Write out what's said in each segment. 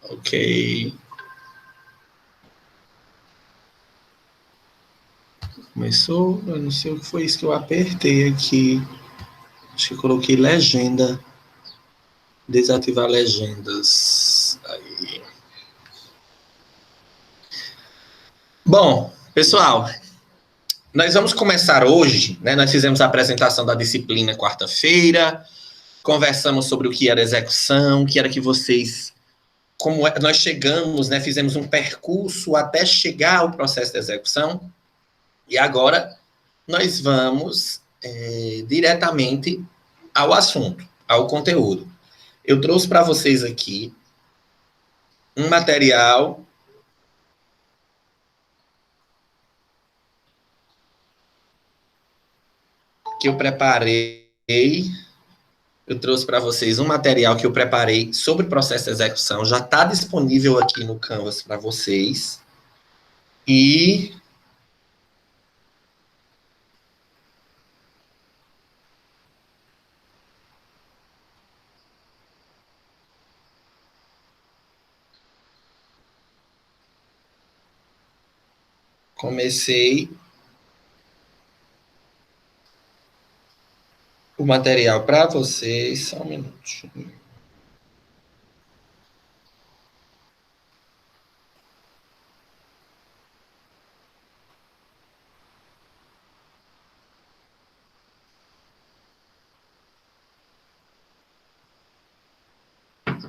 Ok. Começou, eu não sei o que foi isso que eu apertei aqui. Acho que coloquei legenda. Desativar legendas. Aí. Bom, pessoal, nós vamos começar hoje, né? Nós fizemos a apresentação da disciplina quarta-feira, conversamos sobre o que era execução, o que era que vocês, como nós chegamos, né? Fizemos um percurso até chegar ao processo de execução, e agora nós vamos diretamente ao assunto, ao conteúdo. Eu trouxe para vocês aqui um material que eu preparei. Eu trouxe para vocês um material que eu preparei sobre o processo de execução. Já está disponível aqui no Canvas para vocês. E comecei o material para vocês. Só um minutinho.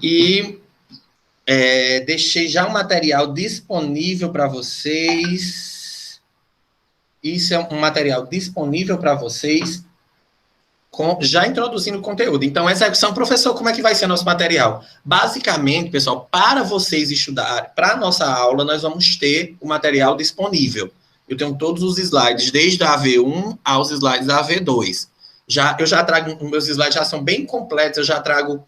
E deixei já um material disponível para vocês. Isso é um material disponível para vocês, já introduzindo o conteúdo. Então, execução, professor, como é que vai ser nosso material? Basicamente, pessoal, para vocês estudarem, para a nossa aula, nós vamos ter o material disponível. Eu tenho todos os slides, desde a AV1 aos slides da AV2. Eu já trago, meus slides já são bem completos, eu já trago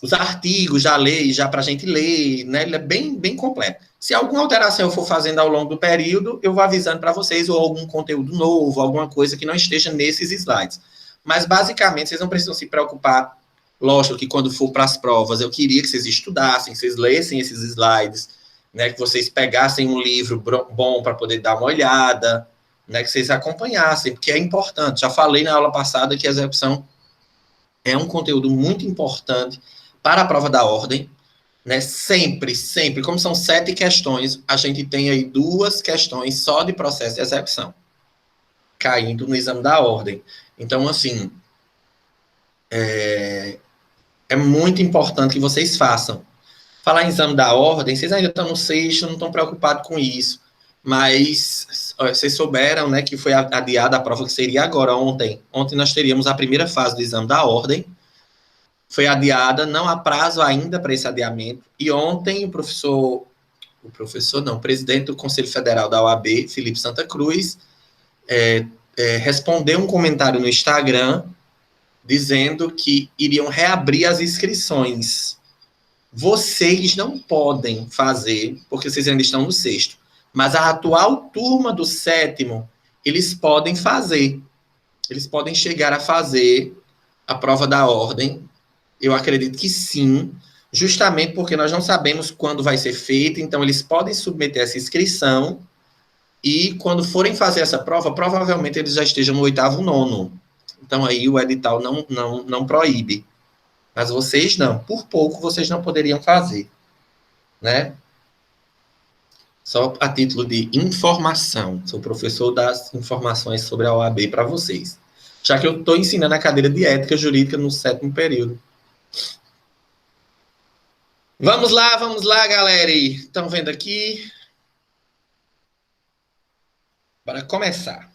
os artigos da lei já para a gente ler, né? Ele é bem, bem completo. Se alguma alteração eu for fazendo ao longo do período, eu vou avisando para vocês, ou algum conteúdo novo, alguma coisa que não esteja nesses slides. Mas, basicamente, vocês não precisam se preocupar. Lógico que quando for para as provas, eu queria que vocês estudassem, que vocês lessem esses slides, né? Que vocês pegassem um livro bom para poder dar uma olhada, né? Que vocês acompanhassem, porque é importante. Já falei na aula passada que a execução é um conteúdo muito importante para a prova da ordem, né? Sempre, sempre, como são 7 questões, a gente tem aí 2 questões só de processo de execução, caindo no exame da ordem. Então, assim, é muito importante que vocês façam. Falar em exame da ordem, vocês ainda estão no sexto, não estão preocupados com isso, mas vocês souberam, né, que foi adiada a prova que seria agora, ontem. Ontem nós teríamos a primeira fase do exame da ordem, foi adiada, não há prazo ainda para esse adiamento, e ontem o presidente do Conselho Federal da OAB, Felipe Santa Cruz, respondeu um comentário no Instagram dizendo que iriam reabrir as inscrições. Vocês não podem fazer, porque vocês ainda estão no sexto, mas a atual turma do sétimo, eles podem fazer. Eles podem chegar a fazer a prova da ordem. Eu acredito que sim, justamente porque nós não sabemos quando vai ser feita, então eles podem submeter essa inscrição e quando forem fazer essa prova, provavelmente eles já estejam no oitavo, nono. Então aí o edital não proíbe. Mas vocês não, por pouco vocês não poderiam fazer, né? Só a título de informação. Sou professor das informações sobre a OAB para vocês. Já que eu estou ensinando a cadeira de ética jurídica no 7º período. Vamos lá, galera. Estão vendo aqui? Para começar.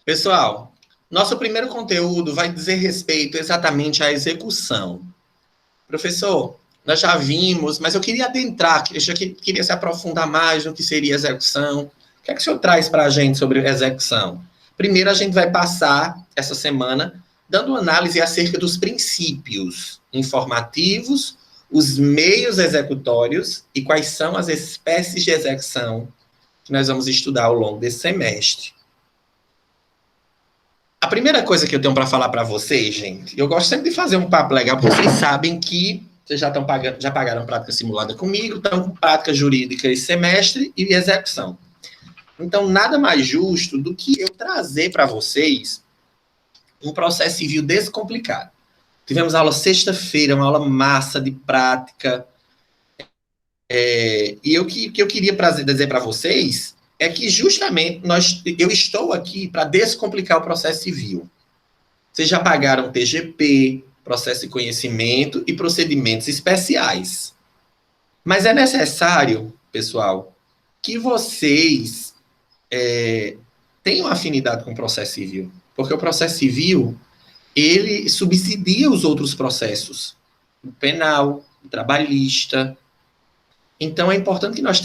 Pessoal, nosso primeiro conteúdo vai dizer respeito exatamente à execução. Professor, nós já vimos, mas eu queria adentrar, queria se aprofundar mais no que seria execução. O que é que o senhor traz para a gente sobre execução? Primeiro, a gente vai passar essa semana dando uma análise acerca dos princípios informativos, os meios executórios e quais são as espécies de execução que nós vamos estudar ao longo desse semestre. A primeira coisa que eu tenho para falar para vocês, gente, eu gosto sempre de fazer um papo legal, porque vocês sabem que vocês já pagaram prática simulada comigo, estão com prática jurídica esse semestre e execução. Então, nada mais justo do que eu trazer para vocês um processo civil descomplicado. Tivemos aula sexta-feira, uma aula massa de prática. E o que eu queria dizer para vocês é que justamente eu estou aqui para descomplicar o processo civil. Vocês já pagaram TGP, processo de conhecimento e procedimentos especiais. Mas é necessário, pessoal, que vocês tenham afinidade com o processo civil. Porque o processo civil, ele subsidia os outros processos. O penal, o trabalhista. Então, é importante que nós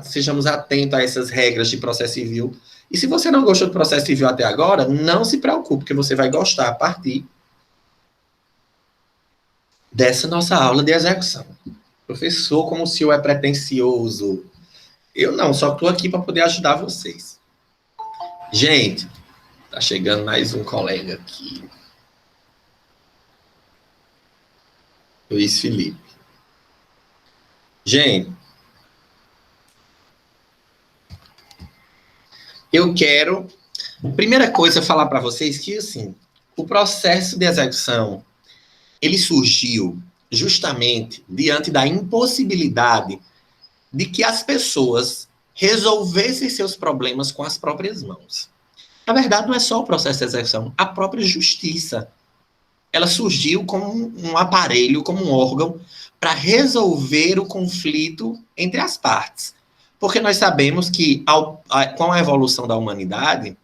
sejamos atentos a essas regras de processo civil. E se você não gostou do processo civil até agora, não se preocupe, porque você vai gostar a partir dessa nossa aula de execução. Professor, como o senhor é pretensioso. Eu não, só estou aqui para poder ajudar vocês. Gente, tá chegando mais um colega aqui. Luiz Felipe. Gente, eu quero, primeira coisa, falar para vocês que, assim, o processo de execução, ele surgiu justamente diante da impossibilidade de que as pessoas resolvessem seus problemas com as próprias mãos. Na verdade, não é só o processo de execução, a própria justiça. Ela surgiu como um aparelho, como um órgão, para resolver o conflito entre as partes. Porque nós sabemos que, com a evolução da humanidade,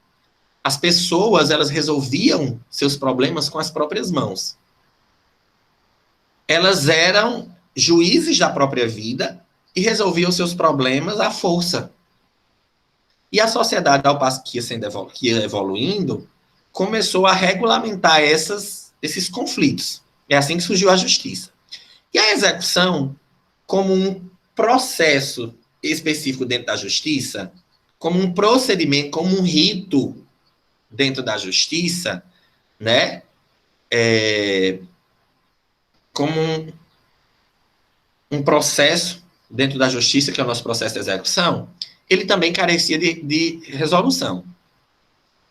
as pessoas elas resolviam seus problemas com as próprias mãos. Elas eram juízes da própria vida e resolviam seus problemas à força. E a sociedade, ao passo que ia evoluindo, começou a regulamentar esses conflitos. É assim que surgiu a justiça. E a execução, como um processo específico dentro da justiça, como um procedimento, como um rito dentro da justiça, né? Como um processo dentro da justiça, que é o nosso processo de execução, ele também carecia de resolução.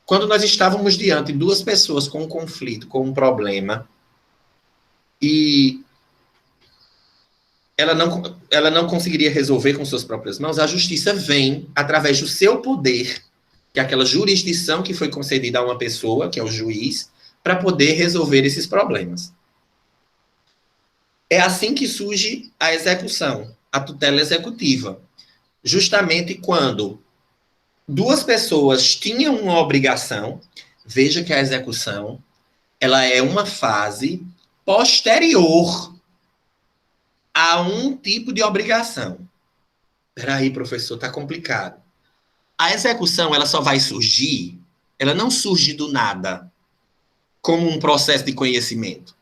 Quando nós estávamos diante de duas pessoas com um conflito, com um problema, e ela não conseguiria resolver com suas próprias mãos, a justiça vem, através do seu poder, que é aquela jurisdição que foi concedida a uma pessoa, que é o juiz, para poder resolver esses problemas. É assim que surge a execução, a tutela executiva. Justamente quando duas pessoas tinham uma obrigação, veja que a execução ela é uma fase posterior a um tipo de obrigação. Peraí, professor, tá complicado. A execução ela só vai surgir, ela não surge do nada, como um processo de conhecimento.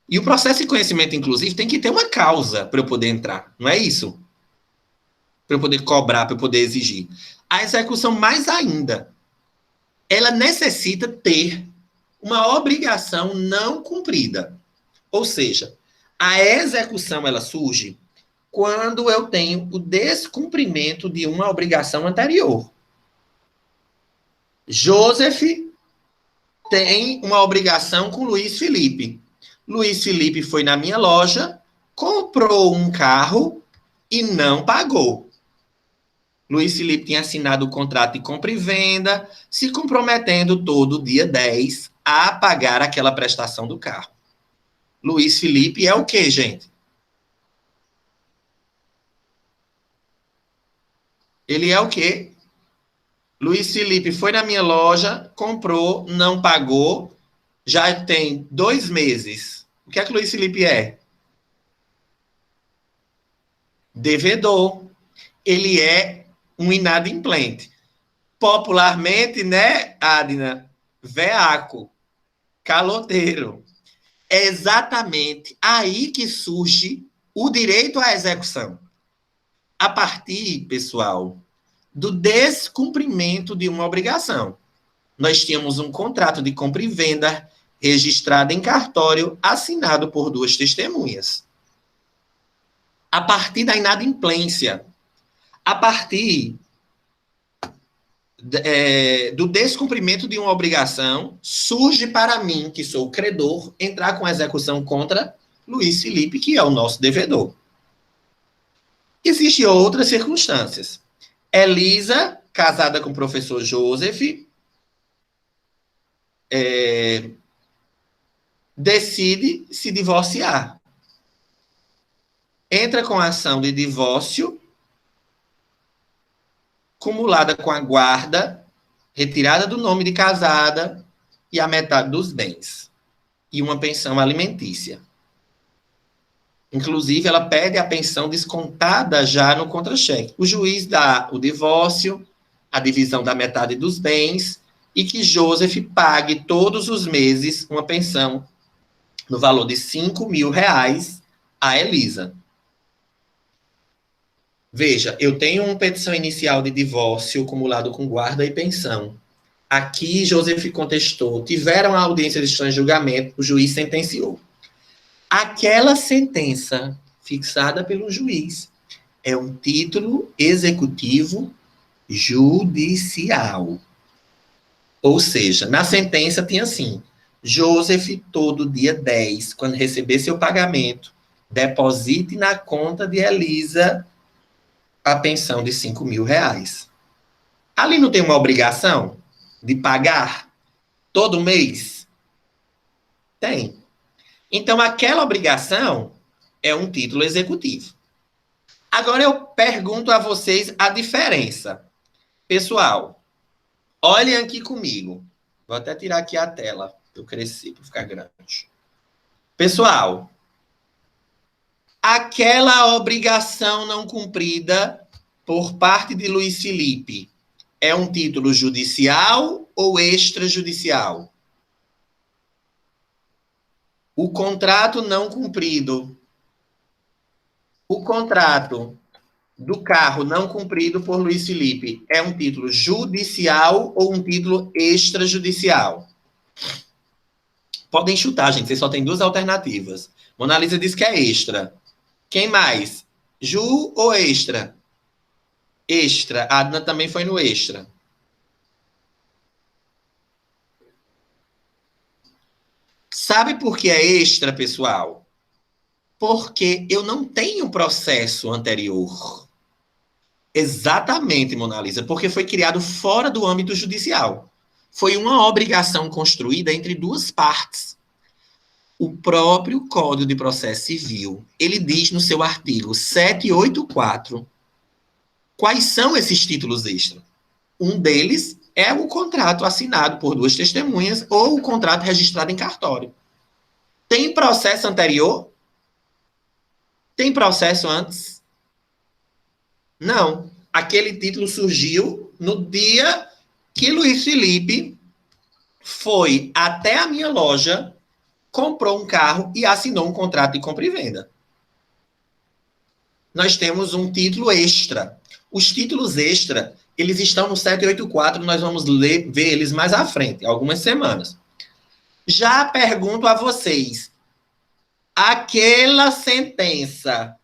E o processo de conhecimento, inclusive, tem que ter uma causa para eu poder entrar, não é isso? Para eu poder cobrar, para eu poder exigir. A execução, mais ainda, ela necessita ter uma obrigação não cumprida. Ou seja, a execução ela surge quando eu tenho o descumprimento de uma obrigação anterior. Joseph tem uma obrigação com Luiz Felipe. Luiz Felipe foi na minha loja, comprou um carro e não pagou. Luiz Felipe tinha assinado o contrato de compra e venda, se comprometendo todo dia 10 a pagar aquela prestação do carro. Luiz Felipe é o quê, gente? Ele é o quê? Luiz Felipe foi na minha loja, comprou, não pagou, já tem 2 meses. O que é que Luiz Felipe é? Devedor. Ele é um inadimplente. Popularmente, né, Adna? Veaco, caloteiro. É exatamente aí que surge o direito à execução. A partir, pessoal, do descumprimento de uma obrigação. Nós tínhamos um contrato de compra e venda registrado em cartório, assinado por 2 testemunhas. A partir da inadimplência, a partir do descumprimento de uma obrigação, surge para mim, que sou o credor, entrar com a execução contra Luiz Felipe, que é o nosso devedor. Existem outras circunstâncias. Elisa, casada com o professor Joseph, decide se divorciar. Entra com a ação de divórcio, cumulada com a guarda, retirada do nome de casada e a metade dos bens. E uma pensão alimentícia. Inclusive, ela pede a pensão descontada já no contra-cheque. O juiz dá o divórcio, a divisão da metade dos bens e que Joseph pague todos os meses uma pensão no valor de R$ 5.000 a Elisa. Veja, eu tenho uma petição inicial de divórcio acumulado com guarda e pensão. Aqui, Joseph contestou. Tiveram a audiência de instrução de julgamento, o juiz sentenciou. Aquela sentença fixada pelo juiz é um título executivo judicial. Ou seja, na sentença tinha assim: Joseph, todo dia 10, quando receber seu pagamento, deposite na conta de Elisa a pensão de R$ 5.000. Ali não tem uma obrigação de pagar todo mês? Tem. Então, aquela obrigação é um título executivo. Agora, eu pergunto a vocês a diferença. Pessoal, olhem aqui comigo. Vou até tirar aqui a tela. Eu cresci para ficar grande. Pessoal, aquela obrigação não cumprida por parte de Luiz Felipe é um título judicial ou extrajudicial? O contrato não cumprido. O contrato do carro não cumprido por Luiz Felipe é um título judicial ou um título extrajudicial? Podem chutar, gente. Vocês só tem 2 alternativas. Mona Lisa diz que é extra. Quem mais? Ju ou extra? Extra. A Adna também foi no extra. Sabe por que é extra, pessoal? Porque eu não tenho processo anterior. Exatamente, Mona Lisa, porque foi criado fora do âmbito judicial. Foi uma obrigação construída entre 2 partes. O próprio Código de Processo Civil, ele diz no seu artigo 784 quais são esses títulos extra. Um deles é o contrato assinado por 2 testemunhas ou o contrato registrado em cartório. Tem processo anterior? Tem processo antes? Não. Aquele título surgiu no dia que Luiz Felipe foi até a minha loja, comprou um carro e assinou um contrato de compra e venda. Nós temos um título extra. Os títulos extra, eles estão no 784, nós vamos ver eles mais à frente, algumas semanas. Já pergunto a vocês, aquela sentença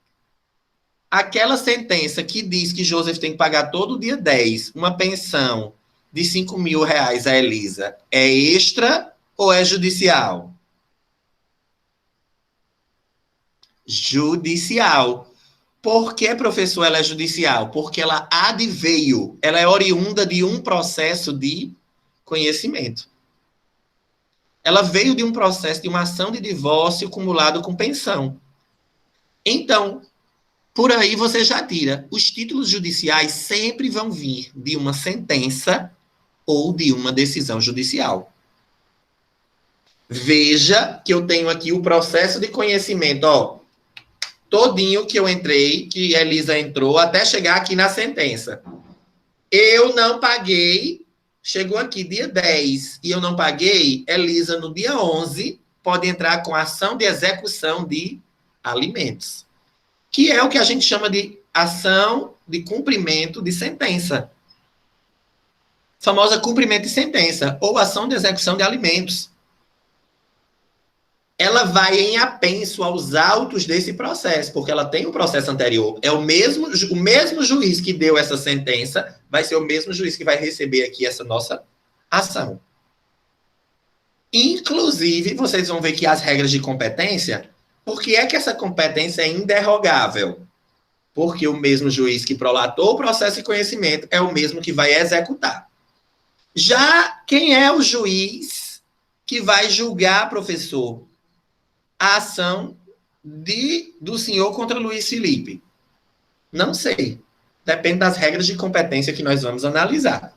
que diz que Joseph tem que pagar todo dia 10 uma pensão de R$ 5.000 a Elisa, é extra ou é judicial? Judicial. Por que, professor, ela é judicial? Porque ela adveio, ela é oriunda de um processo de conhecimento. Ela veio de um processo de uma ação de divórcio acumulado com pensão. Então, Por aí você já tira. Os títulos judiciais sempre vão vir de uma sentença ou de uma decisão judicial. Veja que eu tenho aqui o processo de conhecimento, ó, todinho que eu entrei, que a Elisa entrou, até chegar aqui na sentença. Eu não paguei, chegou aqui dia 10 e eu não paguei, Elisa no dia 11 pode entrar com ação de execução de alimentos, que é o que a gente chama de ação de cumprimento de sentença. Famosa cumprimento de sentença, ou ação de execução de alimentos. Ela vai em apenso aos autos desse processo, porque ela tem um processo anterior. É o mesmo juiz que deu essa sentença, vai ser o mesmo juiz que vai receber aqui essa nossa ação. Inclusive, vocês vão ver que as regras de competência, por que é que essa competência é inderrogável? Porque o mesmo juiz que prolatou o processo de conhecimento é o mesmo que vai executar. Já quem é o juiz que vai julgar, professor, a ação do senhor contra Luiz Felipe? Não sei. Depende das regras de competência que nós vamos analisar.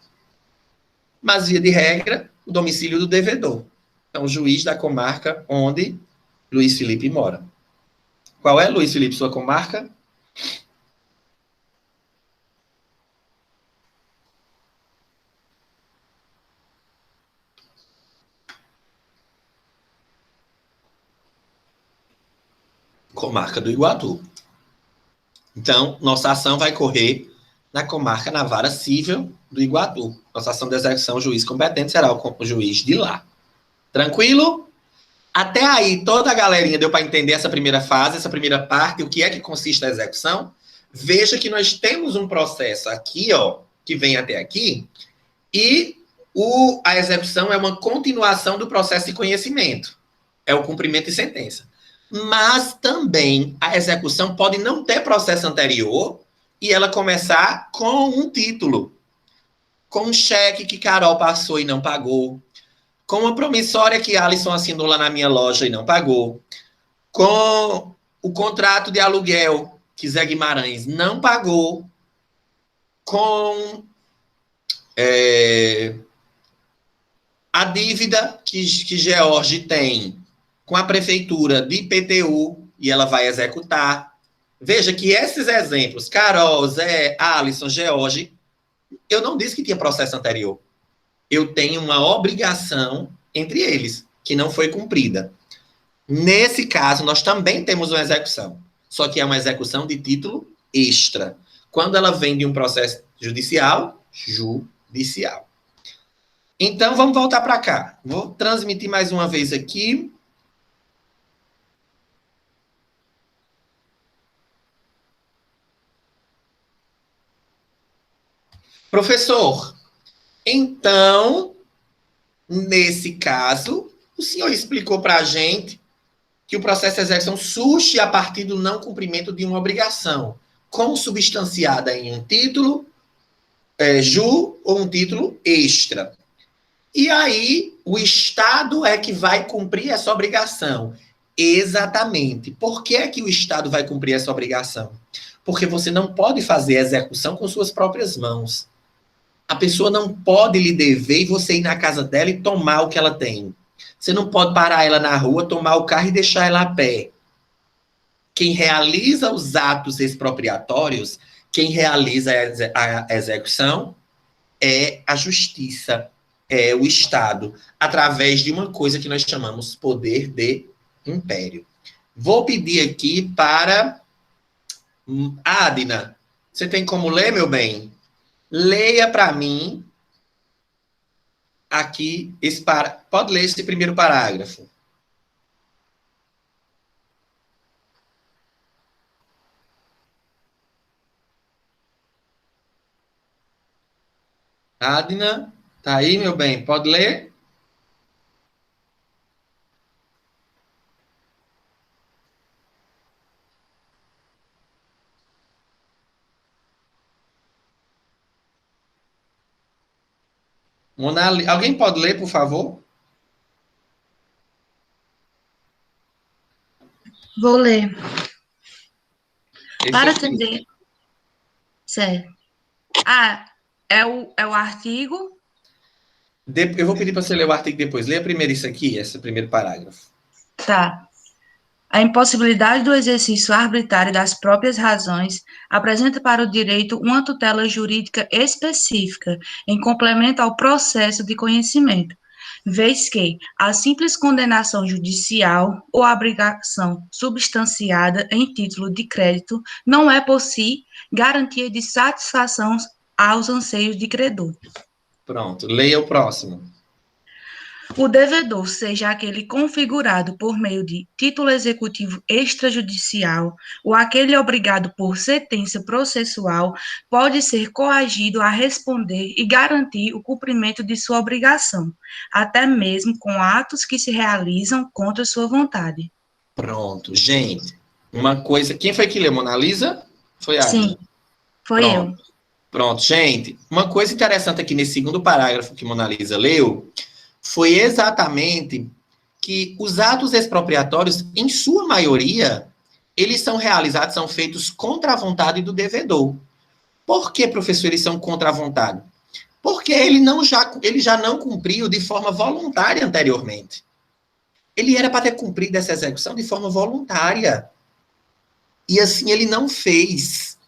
Mas, via de regra, o domicílio do devedor. Então, o juiz da comarca onde Luiz Felipe mora. Qual é, Luiz Felipe, sua comarca? Comarca do Iguatu. Então, nossa ação vai correr na comarca, na vara civil do Iguatu. Nossa ação de execução, o juiz competente será o juiz de lá. Tranquilo? Até aí, toda a galerinha deu para entender essa primeira fase, essa primeira parte, o que é que consiste a execução? Veja que nós temos um processo aqui, ó, que vem até aqui, e a execução é uma continuação do processo de conhecimento. É o cumprimento de sentença. Mas também a execução pode não ter processo anterior e ela começar com um título, com um cheque que Carol passou e não pagou, com uma promissória que Alisson assinou lá na minha loja e não pagou, com o contrato de aluguel que Zé Guimarães não pagou, com a dívida que George tem com a prefeitura de IPTU e ela vai executar. Veja que esses exemplos, Carol, Zé, Alisson, George, eu não disse que tinha processo anterior. Eu tenho uma obrigação entre eles, que não foi cumprida. Nesse caso, nós também temos uma execução, só que é uma execução de título extra. Quando ela vem de um processo judicial, judicial. Então, vamos voltar para cá. Vou transmitir mais uma vez aqui. Professor, então, nesse caso, o senhor explicou para a gente que o processo de execução surge a partir do não cumprimento de uma obrigação, consubstanciada em um título ou um título extra. E aí, o Estado é que vai cumprir essa obrigação. Exatamente. Por que é que o Estado vai cumprir essa obrigação? Porque você não pode fazer a execução com suas próprias mãos. A pessoa não pode lhe dever e você ir na casa dela e tomar o que ela tem. Você não pode parar ela na rua, tomar o carro e deixar ela a pé. Quem realiza os atos expropriatórios, quem realiza a execução, é a justiça, é o Estado, através de uma coisa que nós chamamos poder de império. Vou pedir aqui para Adina. Você tem como ler, meu bem? Leia para mim aqui pode ler esse primeiro parágrafo. Adna, tá aí, meu bem? Pode ler? Alguém pode ler, por favor? Vou ler. Esse Para aqui. atender. Certo. Ah, é o artigo. Eu vou pedir para você ler o artigo depois. Leia primeiro isso aqui, esse primeiro parágrafo. Tá. A impossibilidade do exercício arbitrário das próprias razões apresenta para o direito uma tutela jurídica específica, em complemento ao processo de conhecimento, vez que a simples condenação judicial ou abrigação substanciada em título de crédito não é por si garantia de satisfação aos anseios de credor. Pronto, leia o próximo. O devedor, seja aquele configurado por meio de título executivo extrajudicial ou aquele obrigado por sentença processual, pode ser coagido a responder e garantir o cumprimento de sua obrigação, até mesmo com atos que se realizam contra sua vontade. Pronto, gente. Uma coisa. Quem foi que leu? Mona Lisa? Foi Sim, Agnes? foi eu. Pronto. Pronto, gente. Uma coisa interessante aqui nesse segundo parágrafo que Mona Lisa leu foi exatamente que os atos expropriatórios, em sua maioria, eles são realizados, são feitos contra a vontade do devedor. Por que, professor, eles são contra a vontade? Porque ele já não cumpriu de forma voluntária anteriormente. Ele era para ter cumprido essa execução de forma voluntária. E assim ele não fez.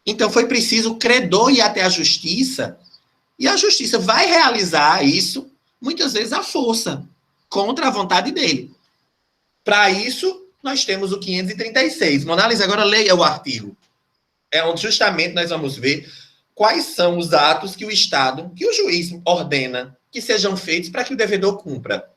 Então foi preciso o credor ir até a justiça, e a justiça vai realizar isso, muitas vezes à força, contra a vontade dele. Para isso, nós temos o 536. Mona Lisa, agora leia o artigo. É onde justamente nós vamos ver quais são os atos que o Estado, que o juiz ordena que sejam feitos para que o devedor cumpra.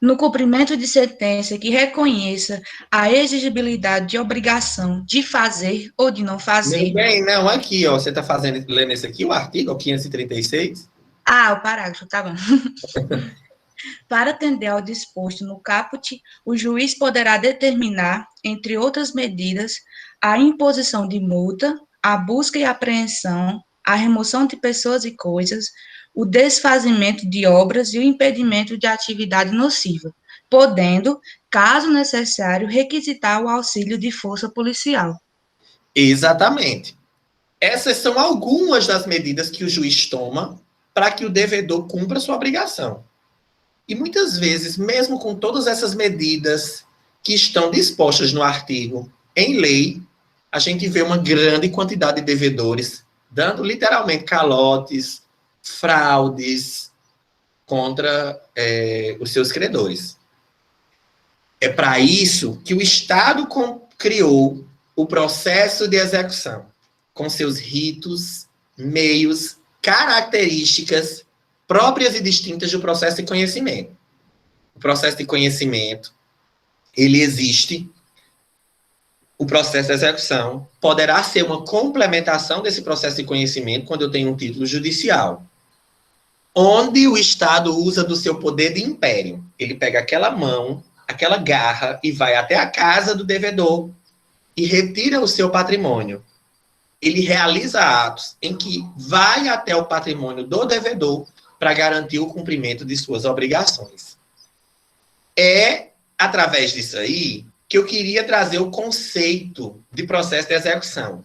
No cumprimento de sentença que reconheça a exigibilidade de obrigação de fazer ou de não Meu fazer. bem, não, aqui, ó, você está lendo esse aqui, o artigo, o 536? Ah, o parágrafo, tá bom. Para atender ao disposto no caput, o juiz poderá determinar, entre outras medidas, a imposição de multa, a busca e apreensão, a remoção de pessoas e coisas, o desfazimento de obras e o impedimento de atividade nociva, podendo, caso necessário, requisitar o auxílio de força policial. Exatamente. Essas são algumas das medidas que o juiz toma para que o devedor cumpra sua obrigação. E muitas vezes, mesmo com todas essas medidas que estão dispostas no artigo em lei, a gente vê uma grande quantidade de devedores dando literalmente calotes, fraudes contra os seus credores. É para isso que o Estado criou o processo de execução, com seus ritos, meios, características próprias e distintas do processo de conhecimento. O processo de conhecimento, ele existe. O processo de execução poderá ser uma complementação desse processo de conhecimento quando eu tenho um título judicial, onde o Estado usa do seu poder de império. Ele pega aquela mão, aquela garra e vai até a casa do devedor e retira o seu patrimônio. Ele realiza atos em que vai até o patrimônio do devedor para garantir o cumprimento de suas obrigações. É através disso aí que eu queria trazer o conceito de processo de execução,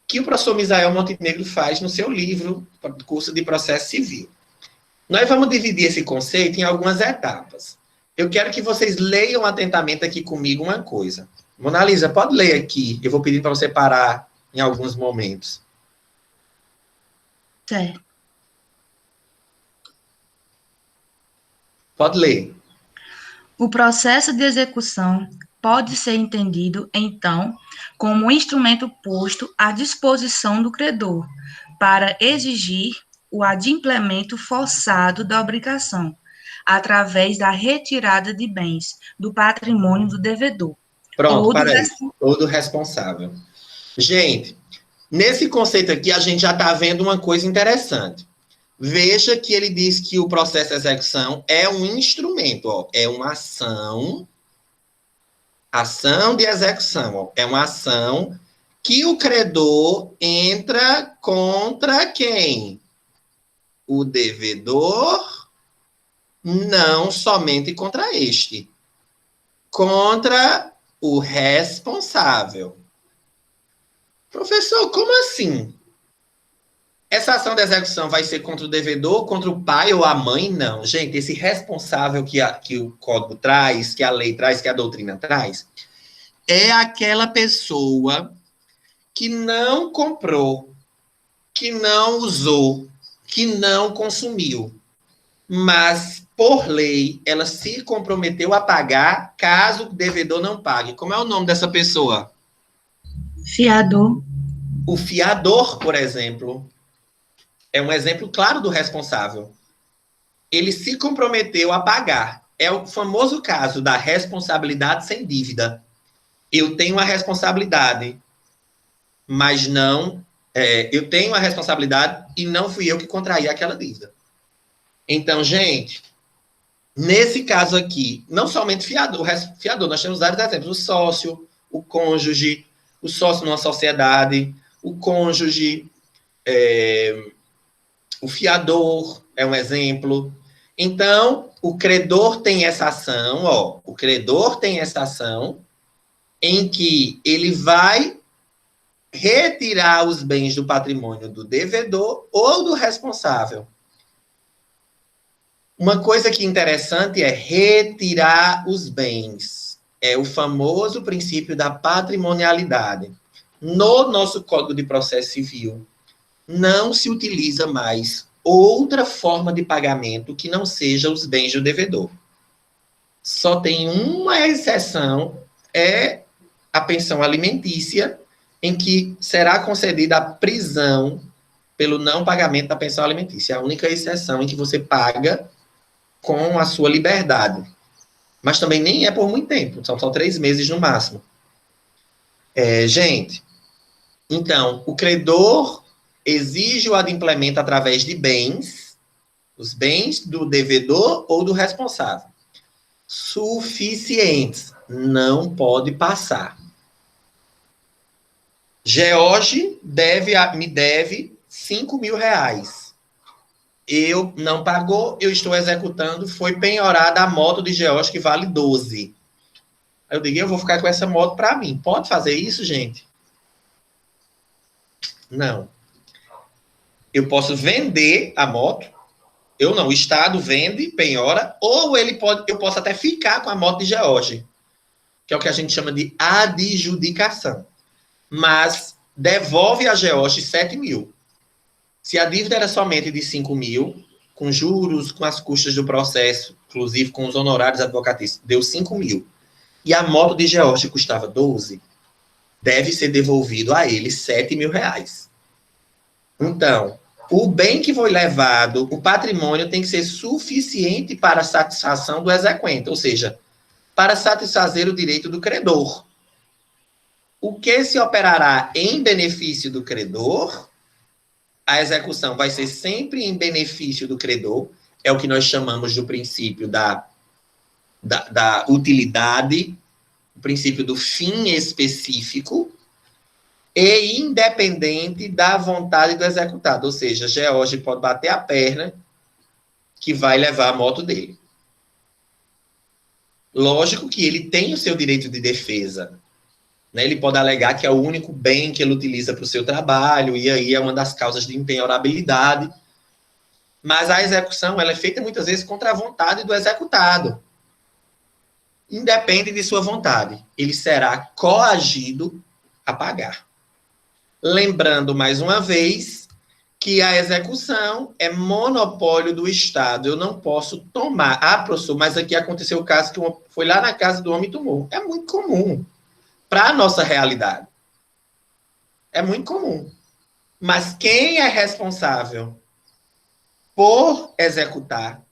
que o professor Misael Montenegro faz no seu livro, curso de processo civil. Nós vamos dividir esse conceito em algumas etapas. Eu quero que vocês leiam atentamente aqui comigo uma coisa. Mona Lisa, pode ler aqui. Eu vou pedir para você parar em alguns momentos. Certo. Pode ler. O processo de execução pode ser entendido, então, como um instrumento posto à disposição do credor para exigir o adimplemento forçado da obrigação, através da retirada de bens do patrimônio do devedor. Pronto, para aí. Ou do responsável. Gente, nesse conceito aqui, a gente já está vendo uma coisa interessante. Veja que ele diz que o processo de execução é um instrumento, ó, é uma ação de execução, ó, é uma ação que o credor entra contra quem? O devedor, não somente contra este, contra o responsável. Professor, como assim? Essa ação de execução vai ser contra o devedor, contra o pai ou a mãe? Não. Gente, esse responsável que o código traz, que a lei traz, que a doutrina traz, é aquela pessoa que não comprou, que não usou, que não consumiu. Mas, por lei, ela se comprometeu a pagar caso o devedor não pague. Como é o nome dessa pessoa? Fiador. O fiador, por exemplo, é um exemplo claro do responsável. Ele se comprometeu a pagar. É o famoso caso da responsabilidade sem dívida. Eu tenho a responsabilidade, mas não. Eu tenho a responsabilidade e não fui eu que contraí aquela dívida. Então, gente, nesse caso aqui, não somente fiador, nós temos vários exemplos: o sócio, o cônjuge, o sócio numa sociedade, o cônjuge, o fiador é um exemplo. Então, o credor tem essa ação, o credor tem essa ação em que ele vai retirar os bens do patrimônio do devedor ou do responsável. Uma coisa que é interessante é retirar os bens. É o famoso princípio da patrimonialidade. No nosso Código de Processo Civil, não se utiliza mais outra forma de pagamento que não seja os bens do devedor. Só tem uma exceção, é a pensão alimentícia, em que será concedida a prisão pelo não pagamento da pensão alimentícia. É a única exceção em que você paga com a sua liberdade. Mas também nem é por muito tempo, são só 3 meses no máximo. Gente, então, o credor exige o adimplemento através de bens, os bens do devedor ou do responsável, suficientes, não pode passar. George me deve 5 mil reais. Eu não pagou, eu estou executando, foi penhorada a moto de George que vale 12. Aí eu digo, eu vou ficar com essa moto para mim. Pode fazer isso, gente? Não. Eu posso vender a moto, eu não, o Estado vende, penhora, ou eu posso até ficar com a moto de George, que é o que a gente chama de adjudicação. Mas devolve a George 7 mil. Se a dívida era somente de 5 mil, com juros, com as custas do processo, inclusive com os honorários advocatícios, deu 5 mil. E a moto de George custava 12, deve ser devolvido a ele 7 mil reais. Então, o bem que foi levado, o patrimônio tem que ser suficiente para a satisfação do exequente, ou seja, para satisfazer o direito do credor. O que se operará em benefício do credor, a execução vai ser sempre em benefício do credor, é o que nós chamamos do princípio da utilidade, o princípio do fim específico, e independente da vontade do executado. Ou seja, George pode bater a perna que vai levar a moto dele. Lógico que ele tem o seu direito de defesa. Né? Ele pode alegar que é o único bem que ele utiliza para o seu trabalho, e aí é uma das causas de empenhorabilidade. Mas a execução ela é feita muitas vezes contra a vontade do executado. Independe de sua vontade. Ele será coagido a pagar. Lembrando, mais uma vez, que a execução é monopólio do Estado. Eu não posso tomar. Ah, professor, mas aqui aconteceu o caso que foi lá na casa do homem e tomou. É muito comum para a nossa realidade. É muito comum. Mas quem é responsável por executar,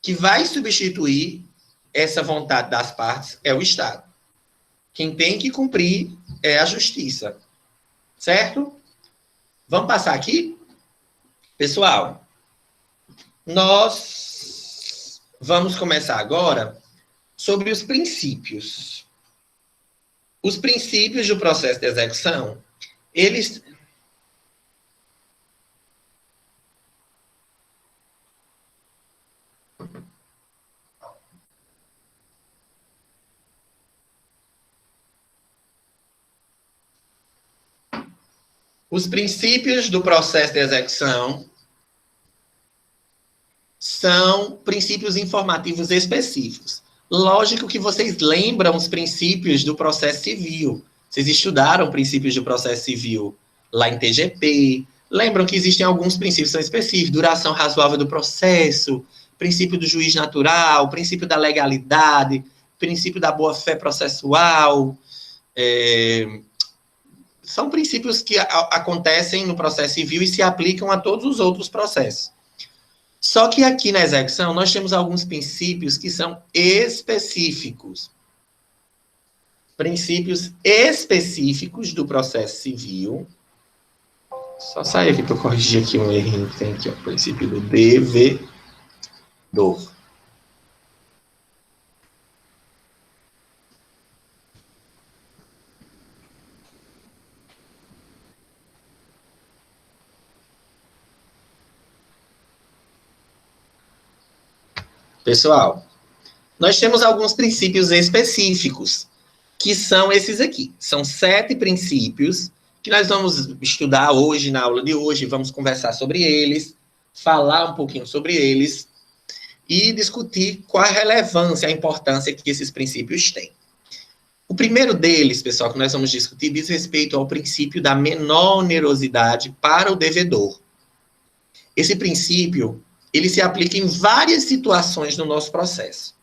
que vai substituir essa vontade das partes, é o Estado. Quem tem que cumprir é a justiça. Certo? Vamos passar aqui? Pessoal, nós vamos começar agora sobre os princípios. Os princípios do processo de execução, eles... Os princípios do processo de execução são princípios informativos específicos. Lógico que vocês lembram os princípios do processo civil. Vocês estudaram princípios do processo civil lá em TGP. Lembram que existem alguns princípios que são específicos. Duração razoável do processo, princípio do juiz natural, princípio da legalidade, princípio da boa-fé processual. São princípios que acontecem no processo civil e se aplicam a todos os outros processos. Só que aqui na execução, nós temos alguns princípios que são específicos. Princípios específicos do processo civil. Só sair aqui para eu corrigir aqui um errinho que tem aqui, ó, o princípio do devedor. Pessoal, nós temos alguns princípios específicos, que são esses aqui. São 7 princípios que nós vamos estudar hoje, na aula de hoje, vamos conversar sobre eles, falar um pouquinho sobre eles e discutir qual a relevância, a importância que esses princípios têm. O primeiro deles, pessoal, que nós vamos discutir, diz respeito ao princípio da menor onerosidade para o devedor. Esse princípio, ele se aplica em várias situações no nosso processo.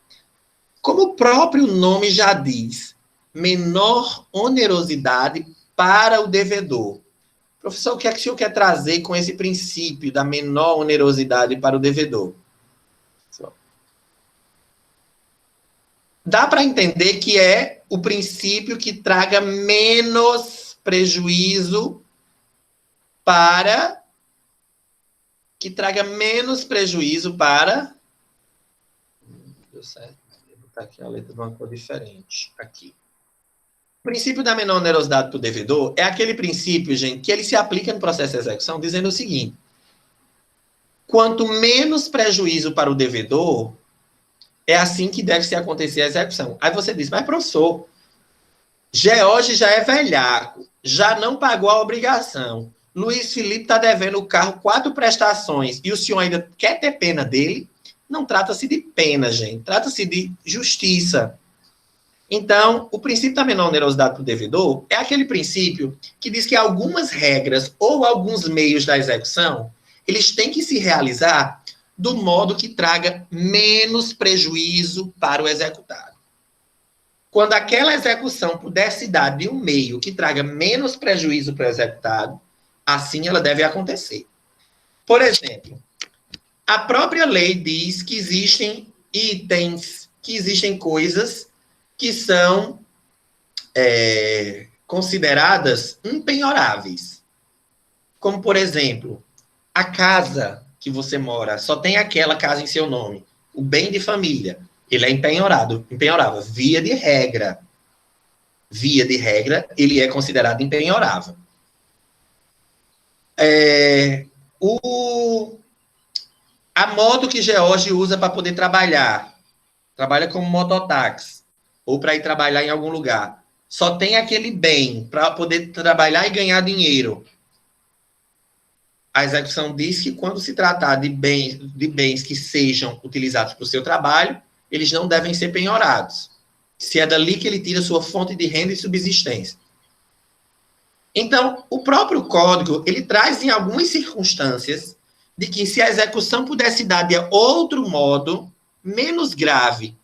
Como o próprio nome já diz, menor onerosidade para o devedor. Professor, o que é que o senhor quer trazer com esse princípio da menor onerosidade para o devedor? Dá para entender que é o princípio que traga menos prejuízo para... Deu certo. Vou botar aqui a letra de uma cor diferente. Aqui. O princípio da menor onerosidade para o devedor é aquele princípio, gente, que ele se aplica no processo de execução, dizendo o seguinte: quanto menos prejuízo para o devedor, é assim que deve se acontecer a execução. Aí você diz, mas professor, George já é velhaco, já não pagou a obrigação. Luiz Felipe está devendo o carro 4 prestações e o senhor ainda quer ter pena dele? Não trata-se de pena, gente. Trata-se de justiça. Então, o princípio da menor onerosidade para o devedor é aquele princípio que diz que algumas regras ou alguns meios da execução, eles têm que se realizar do modo que traga menos prejuízo para o executado. Quando aquela execução puder se dar de um meio que traga menos prejuízo para o executado, assim ela deve acontecer. Por exemplo, a própria lei diz que existem itens, que existem coisas que são consideradas impenhoráveis. Como, por exemplo, a casa que você mora, só tem aquela casa em seu nome. O bem de família, ele é impenhorável, via de regra. Via de regra, ele é considerado impenhorável. A moto que George usa para poder trabalha como mototáxi, ou para ir trabalhar em algum lugar. Só tem aquele bem para poder trabalhar e ganhar dinheiro. A execução diz que quando se tratar de bens que sejam utilizados para o seu trabalho, eles não devem ser penhorados. Se é dali que ele tira sua fonte de renda e subsistência. Então, o próprio código, ele traz em algumas circunstâncias de que se a execução pudesse dar de outro modo, menos grave.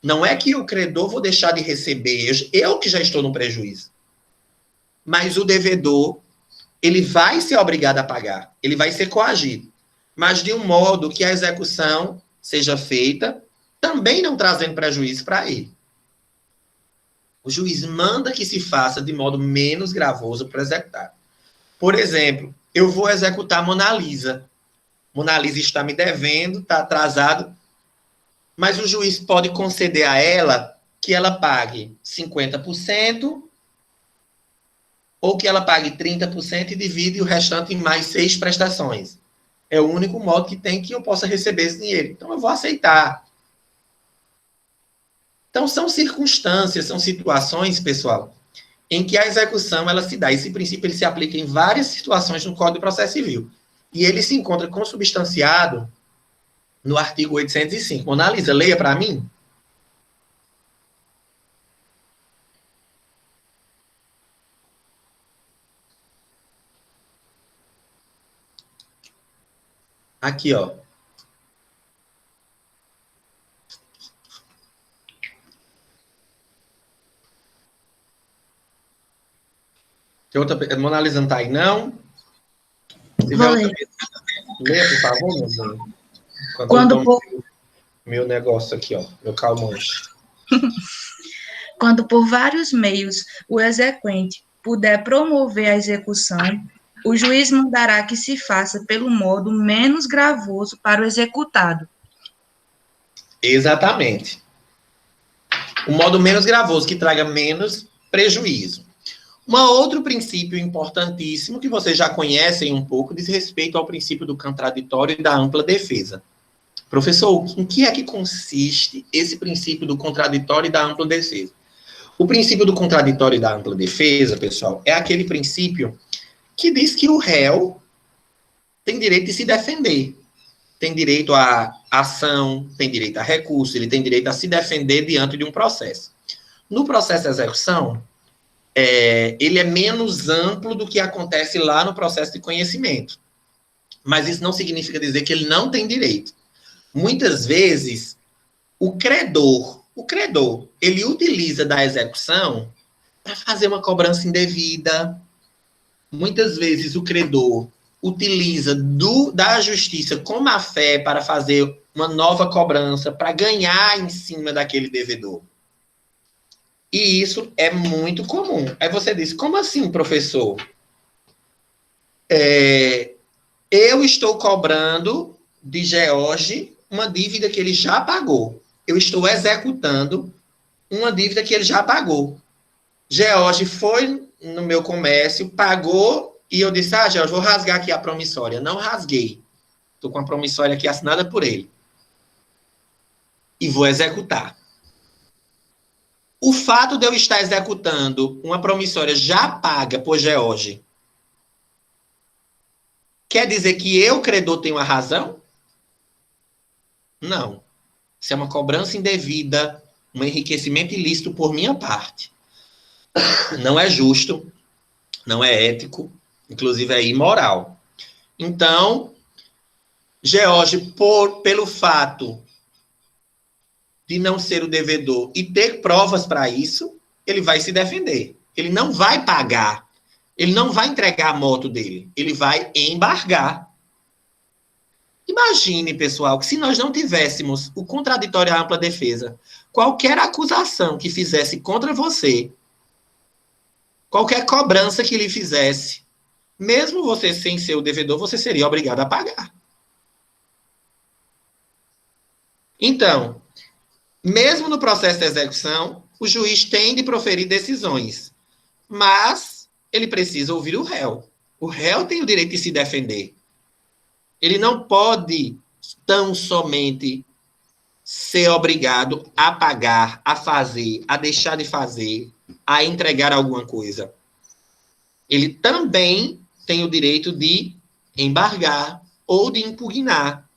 Não é que o credor vou deixar de receber, eu que já estou no prejuízo. Mas o devedor, ele vai ser obrigado a pagar, ele vai ser coagido. Mas de um modo que a execução seja feita, também não trazendo prejuízo para ele. O juiz manda que se faça de modo menos gravoso para executar. Por exemplo, eu vou executar Mona Lisa. Mona Lisa está me devendo, está atrasado, mas o juiz pode conceder a ela que ela pague 50% ou que ela pague 30% e divide o restante em mais 6 prestações. É o único modo que tem que eu possa receber esse dinheiro. Então, eu vou aceitar. Então, são circunstâncias, são situações, pessoal, em que a execução ela se dá. Esse princípio ele se aplica em várias situações no Código de Processo Civil. E ele se encontra consubstanciado no artigo 805. Analisa, leia para mim. Aqui, ó. Tem outra... Mona Lisa não tá aí, não? Se tiver outra... Leia, por favor, meu irmão. Quando por... Meu negócio aqui, ó. Meu calmante. Quando por vários meios o exequente puder promover a execução, o juiz mandará que se faça pelo modo menos gravoso para o executado. Exatamente. O modo menos gravoso, que traga menos prejuízo. Um outro princípio importantíssimo, que vocês já conhecem um pouco, diz respeito ao princípio do contraditório e da ampla defesa. Professor, em que é que consiste esse princípio do contraditório e da ampla defesa? O princípio do contraditório e da ampla defesa, pessoal, é aquele princípio que diz que o réu tem direito de se defender. Tem direito à ação, tem direito a recurso, ele tem direito a se defender diante de um processo. No processo de execução, ele é menos amplo do que acontece lá no processo de conhecimento. Mas isso não significa dizer que ele não tem direito. Muitas vezes, o credor, ele utiliza da execução para fazer uma cobrança indevida. Muitas vezes, o credor utiliza da justiça com má fé para fazer uma nova cobrança, para ganhar em cima daquele devedor. E isso é muito comum. Aí você diz, como assim, professor? Eu estou cobrando de George uma dívida que ele já pagou. Eu estou executando uma dívida que ele já pagou. George foi no meu comércio, pagou, e eu disse, George, vou rasgar aqui a promissória. Não rasguei. Estou com a promissória aqui assinada por ele. E vou executar. O fato de eu estar executando uma promissória já paga por George quer dizer que eu, credor, tenho a razão? Não. Isso é uma cobrança indevida, um enriquecimento ilícito por minha parte. Não é justo, não é ético, inclusive é imoral. Então, George, pelo fato de não ser o devedor e ter provas para isso, ele vai se defender. Ele não vai pagar. Ele não vai entregar a moto dele. Ele vai embargar. Imagine, pessoal, que se nós não tivéssemos o contraditório à ampla defesa, qualquer acusação que fizesse contra você, qualquer cobrança que lhe fizesse, mesmo você sem ser o devedor, você seria obrigado a pagar. Então, mesmo no processo de execução, o juiz tem de proferir decisões, mas ele precisa ouvir o réu. O réu tem o direito de se defender. Ele não pode tão somente ser obrigado a pagar, a fazer, a deixar de fazer, a entregar alguma coisa. Ele também tem o direito de embargar ou de impugnar,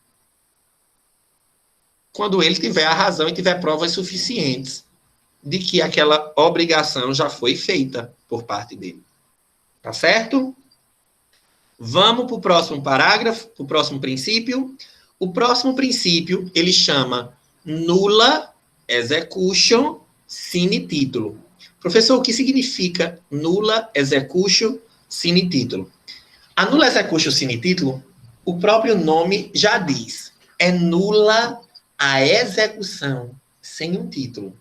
quando ele tiver a razão e tiver provas suficientes de que aquela obrigação já foi feita por parte dele. Tá certo? Vamos para o próximo parágrafo, para o próximo princípio. O próximo princípio, ele chama nulla execution sine titulo. Professor, o que significa nulla execution sine titulo? A nulla execution sine titulo, o próprio nome já diz, é nula a execução sem um título.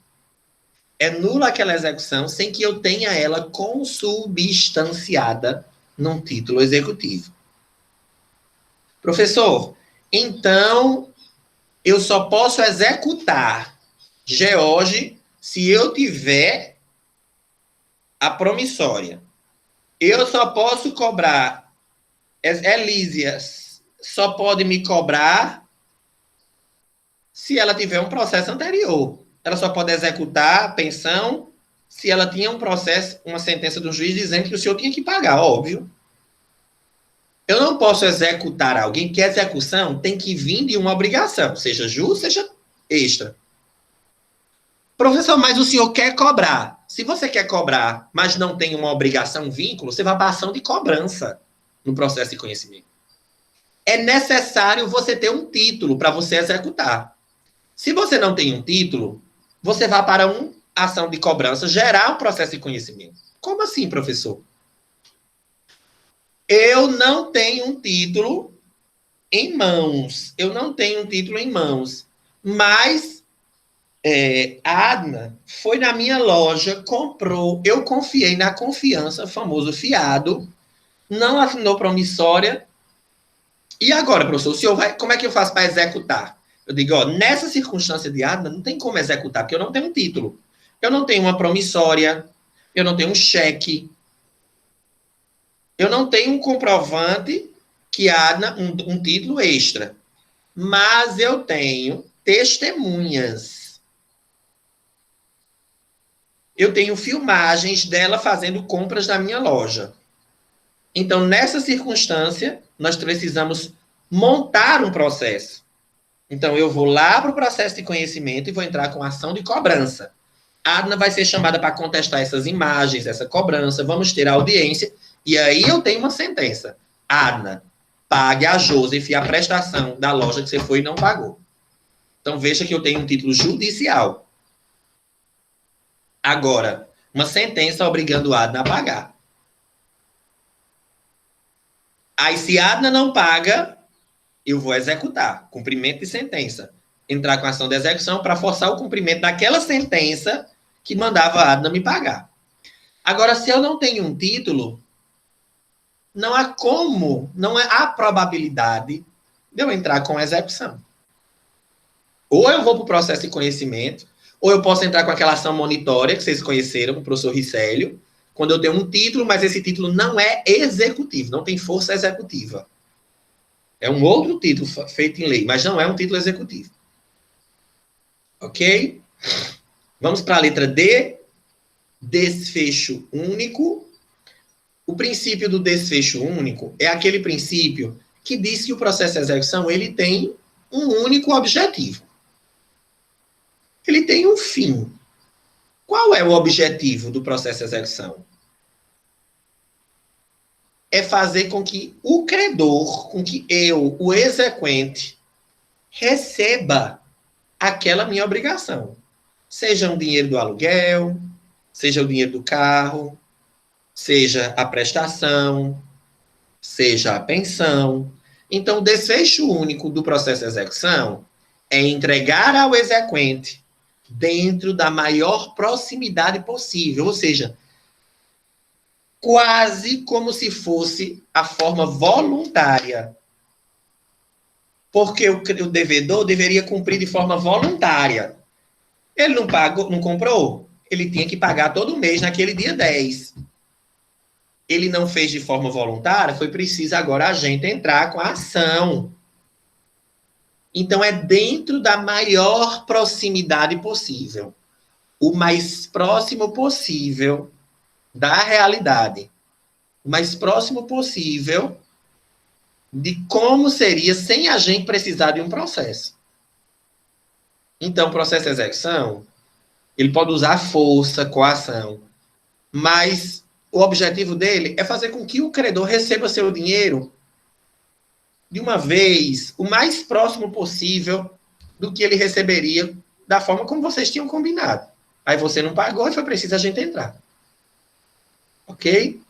É nula aquela execução sem que eu tenha ela consubstanciada num título executivo. Professor, então eu só posso executar George se eu tiver a promissória. Eu só posso cobrar Elísia, só pode me cobrar se ela tiver um processo anterior. Ela só pode executar a pensão se ela tinha um processo, uma sentença do juiz dizendo que o senhor tinha que pagar, óbvio. Eu não posso executar alguém, porque a execução tem que vir de uma obrigação, seja justa, seja extra. Professor, mas o senhor quer cobrar. Se você quer cobrar, mas não tem uma obrigação, um vínculo, você vai para a ação de cobrança no processo de conhecimento. É necessário você ter um título para você executar. Se você não tem um título, você vai para uma ação de cobrança gerar um processo de conhecimento. Como assim, professor? Eu não tenho um título em mãos. Eu não tenho um título em mãos. Mas a Adna foi na minha loja, comprou, eu confiei na confiança, famoso fiado, não assinou promissória. E agora, professor, o senhor vai, como é que eu faço para executar? Eu digo, ó, nessa circunstância de Adna, não tem como executar, porque eu não tenho um título. Eu não tenho uma promissória, eu não tenho um cheque, eu não tenho um comprovante que Adna, um título extra. Mas eu tenho testemunhas. Eu tenho filmagens dela fazendo compras na minha loja. Então, nessa circunstância, nós precisamos montar um processo. Então, eu vou lá para o processo de conhecimento e vou entrar com ação de cobrança. A Adna vai ser chamada para contestar essas imagens, essa cobrança, vamos ter audiência, e aí eu tenho uma sentença. Adna, pague a Joseph a prestação da loja que você foi e não pagou. Então, veja que eu tenho um título judicial. Agora, uma sentença obrigando a Adna a pagar. Aí, se a Adna não paga, eu vou executar. Cumprimento de sentença. Entrar com ação de execução para forçar o cumprimento daquela sentença que mandava a Adna me pagar. Agora, se eu não tenho um título, não há como, não há probabilidade de eu entrar com execução. Ou eu vou para o processo de conhecimento, ou eu posso entrar com aquela ação monitória que vocês conheceram, com o professor Ricélio, quando eu tenho um título, mas esse título não é executivo, não tem força executiva. É um outro título feito em lei, mas não é um título executivo. Ok? Vamos para a letra D. Desfecho único. O princípio do desfecho único é aquele princípio que diz que o processo de execução ele tem um único objetivo. Ele tem um fim. Qual é o objetivo do processo de execução? É fazer com que o credor, com que eu, o exequente, receba aquela minha obrigação. Seja o dinheiro do aluguel, seja o dinheiro do carro, seja a prestação, seja a pensão. Então, o desfecho único do processo de execução é entregar ao exequente dentro da maior proximidade possível, ou seja, quase como se fosse a forma voluntária. Porque o devedor deveria cumprir de forma voluntária. Ele não pagou, não comprou? Ele tinha que pagar todo mês naquele dia 10. Ele não fez de forma voluntária, foi preciso agora a gente entrar com a ação. Então, é dentro da maior proximidade possível. O mais próximo possível da realidade. O mais próximo possível de como seria sem a gente precisar de um processo. Então, o processo de execução, ele pode usar força, coação, mas o objetivo dele é fazer com que o credor receba seu dinheiro de uma vez, o mais próximo possível do que ele receberia da forma como vocês tinham combinado. Aí você não pagou e foi preciso a gente entrar. Ok?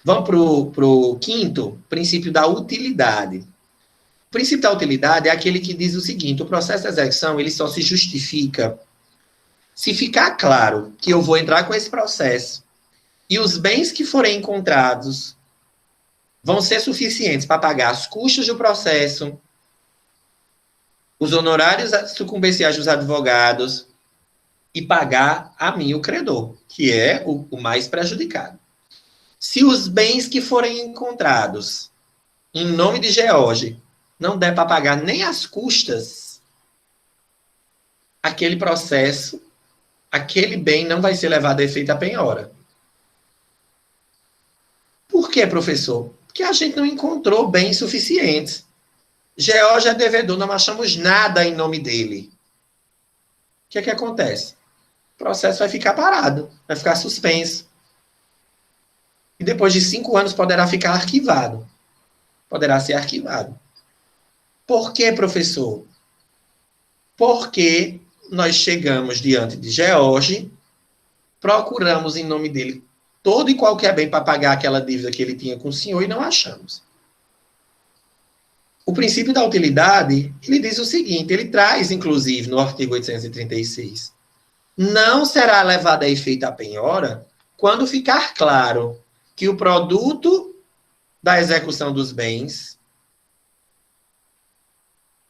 Vamos para o quinto, princípio da utilidade. O princípio da utilidade é aquele que diz o seguinte: o processo de execução ele só se justifica se ficar claro que eu vou entrar com esse processo e os bens que forem encontrados vão ser suficientes para pagar as custas do processo, os honorários sucumbenciais dos advogados e pagar a mim, o credor, que é o mais prejudicado. Se os bens que forem encontrados em nome de George não der para pagar nem as custas, aquele processo aquele bem não vai ser levado a efeito à penhora. Por quê, professor? Porque a gente não encontrou bens suficientes. George é devedor, não achamos nada em nome dele. O que é que acontece? O processo vai ficar parado, vai ficar suspenso. E depois de 5 anos poderá ficar arquivado. Poderá ser arquivado. Por quê, professor? Porque nós chegamos diante de George, procuramos em nome dele todo e qualquer bem para pagar aquela dívida que ele tinha com o senhor e não achamos. O princípio da utilidade, ele diz o seguinte, ele traz, inclusive, no artigo 836, não será levada a efeito a penhora quando ficar claro que o produto da execução dos bens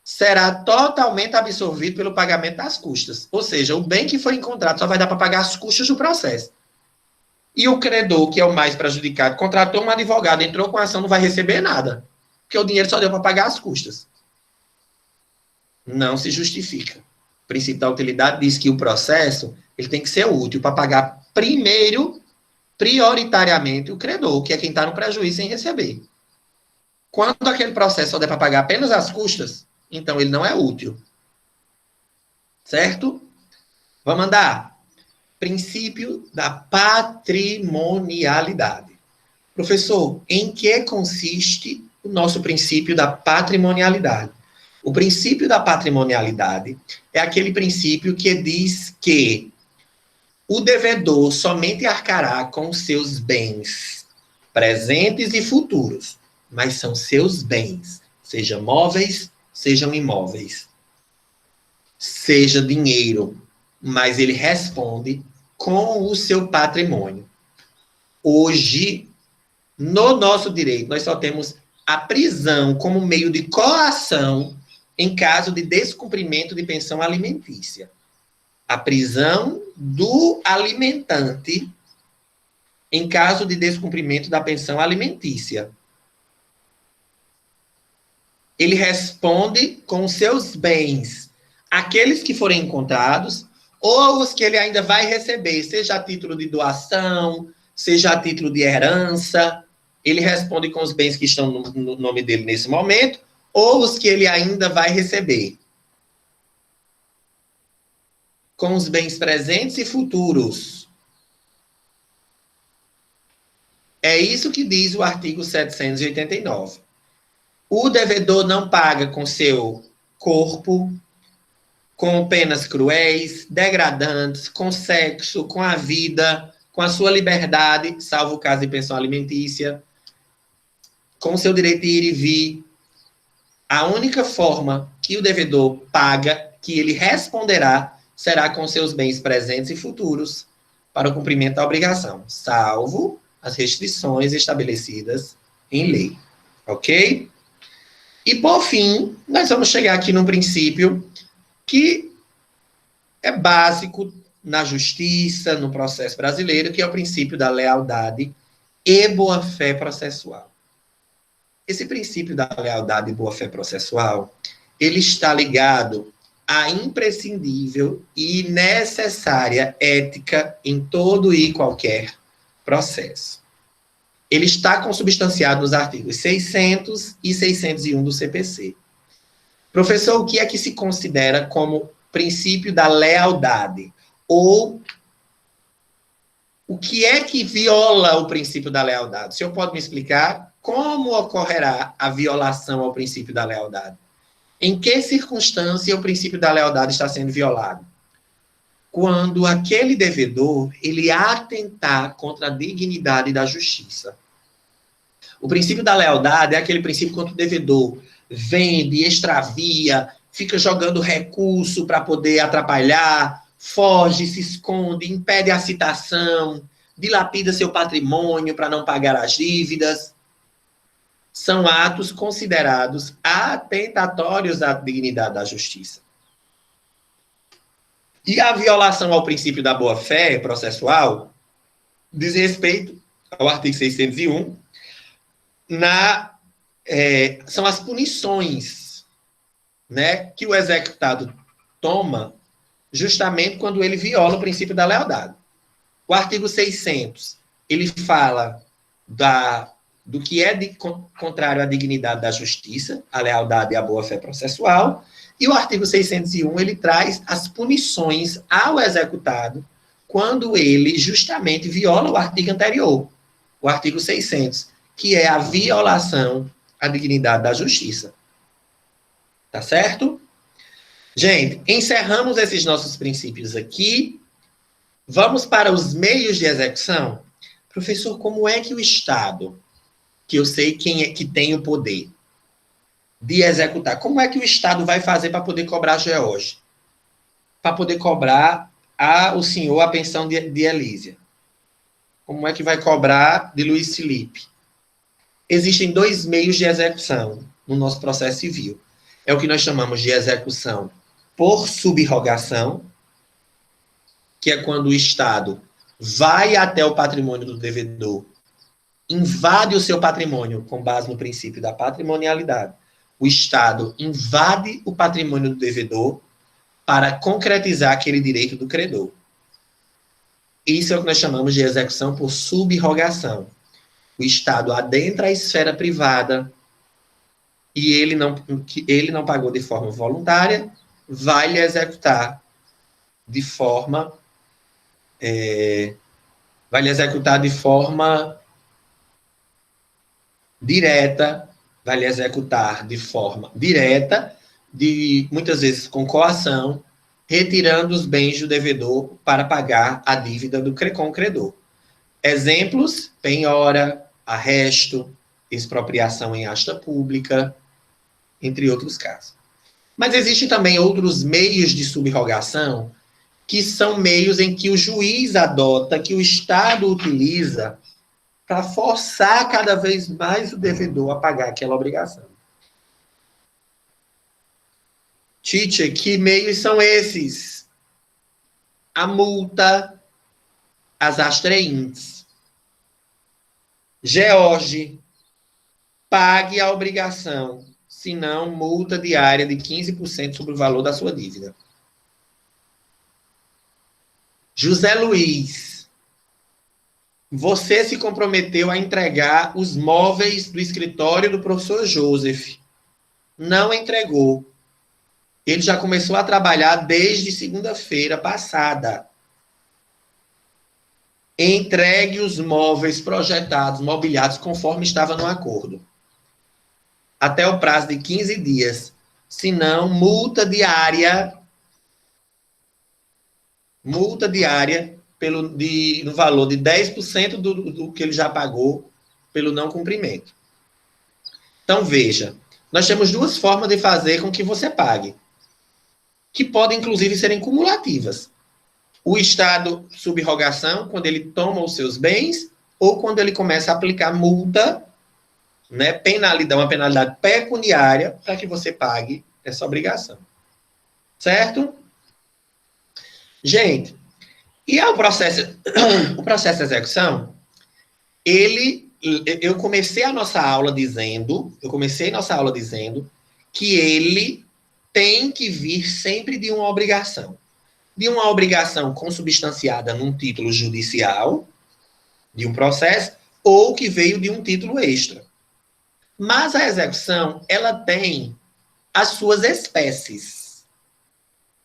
será totalmente absorvido pelo pagamento das custas. Ou seja, o bem que foi encontrado só vai dar para pagar as custas do processo. E o credor, que é o mais prejudicado, contratou um advogado, entrou com a ação, não vai receber nada. Porque o dinheiro só deu para pagar as custas. Não se justifica. O princípio da utilidade diz que o processo ele tem que ser útil para pagar primeiro, prioritariamente, o credor, que é quem está no prejuízo sem receber. Quando aquele processo só der para pagar apenas as custas, então ele não é útil. Certo? Vamos andar. Princípio da patrimonialidade. Professor, em que consiste o nosso princípio da patrimonialidade? O princípio da patrimonialidade é aquele princípio que diz que o devedor somente arcará com seus bens presentes e futuros, mas são seus bens, sejam móveis, sejam imóveis, seja dinheiro, mas ele responde com o seu patrimônio. Hoje, no nosso direito, nós só temos a prisão como meio de coação em caso de descumprimento de pensão alimentícia. A prisão do alimentante em caso de descumprimento da pensão alimentícia. Ele responde com seus bens, aqueles que forem encontrados, ou os que ele ainda vai receber, seja a título de doação, seja a título de herança, ele responde com os bens que estão no nome dele nesse momento, ou os que ele ainda vai receber. Com os bens presentes e futuros. É isso que diz o artigo 789. O devedor não paga com seu corpo, com penas cruéis, degradantes, com sexo, com a vida, com a sua liberdade, salvo o caso de pensão alimentícia, com o seu direito de ir e vir. A única forma que o devedor paga, que ele responderá, será com seus bens presentes e futuros para o cumprimento da obrigação, salvo as restrições estabelecidas em lei. Ok? E, por fim, nós vamos chegar aqui num princípio que é básico na justiça, no processo brasileiro, que é o princípio da lealdade e boa-fé processual. Esse princípio da lealdade e boa-fé processual, ele está ligado à imprescindível e necessária ética em todo e qualquer processo. Ele está consubstanciado nos artigos 600 e 601 do CPC. Professor, o que é que se considera como princípio da lealdade? Ou o que é que viola o princípio da lealdade? O senhor pode me explicar como ocorrerá a violação ao princípio da lealdade? Em que circunstância o princípio da lealdade está sendo violado? Quando aquele devedor, ele atentar contra a dignidade da justiça. O princípio da lealdade é aquele princípio quando o devedor vende, extravia, fica jogando recurso para poder atrapalhar, foge, se esconde, impede a citação, dilapida seu patrimônio para não pagar as dívidas. São atos considerados atentatórios à dignidade da justiça. E a violação ao princípio da boa-fé processual diz respeito ao artigo 601, são as punições, né, que o executado toma justamente quando ele viola o princípio da lealdade. O artigo 600, ele fala do que é contrário à dignidade da justiça, à lealdade e à boa-fé processual, e o artigo 601, ele traz as punições ao executado quando ele justamente viola o artigo anterior, o artigo 600, que é a violação à dignidade da justiça. Tá certo? Gente, encerramos esses nossos princípios aqui. Vamos para os meios de execução? Professor, como é que o Estado, que eu sei quem é que tem o poder de executar, como é que o Estado vai fazer para poder cobrar a George? Para poder cobrar o senhor a pensão de Elísia? Como é que vai cobrar de Luiz Felipe? Existem dois meios de execução no nosso processo civil. É o que nós chamamos de execução por subrogação, que é quando o Estado vai até o patrimônio do devedor, invade o seu patrimônio com base no princípio da patrimonialidade. O Estado invade o patrimônio do devedor para concretizar aquele direito do credor. Isso é o que nós chamamos de execução por subrogação. O Estado adentra a esfera privada e ele não pagou de forma voluntária, vai lhe executar de forma direta, vai lhe executar de forma direta, muitas vezes com coação, retirando os bens do devedor para pagar a dívida com o credor. Exemplos: penhora, arresto, expropriação em asta pública, entre outros casos. Mas existem também outros meios de subrogação, que são meios em que o juiz adota, que o Estado utiliza para forçar cada vez mais o devedor a pagar aquela obrigação. Teacher, que meios são esses? A multa, as astreintes. George, pague a obrigação, senão multa diária de 15% sobre o valor da sua dívida. José Luiz, você se comprometeu a entregar os móveis do escritório do professor Joseph. Não entregou. Ele já começou a trabalhar desde segunda-feira passada. Entregue os móveis projetados, mobiliados, conforme estava no acordo. Até o prazo de 15 dias. Senão, multa diária no valor de 10% do que ele já pagou pelo não cumprimento. Então, veja, nós temos duas formas de fazer com que você pague, que podem, inclusive, serem cumulativas. O Estado, subrogação, quando ele toma os seus bens, ou quando ele começa a aplicar multa, né, uma penalidade pecuniária, para que você pague essa obrigação. Certo? Gente, e o processo de execução, eu comecei nossa aula dizendo que ele tem que vir sempre de uma obrigação. De uma obrigação consubstanciada num título judicial, de um processo, ou que veio de um título extra. Mas a execução, ela tem as suas espécies.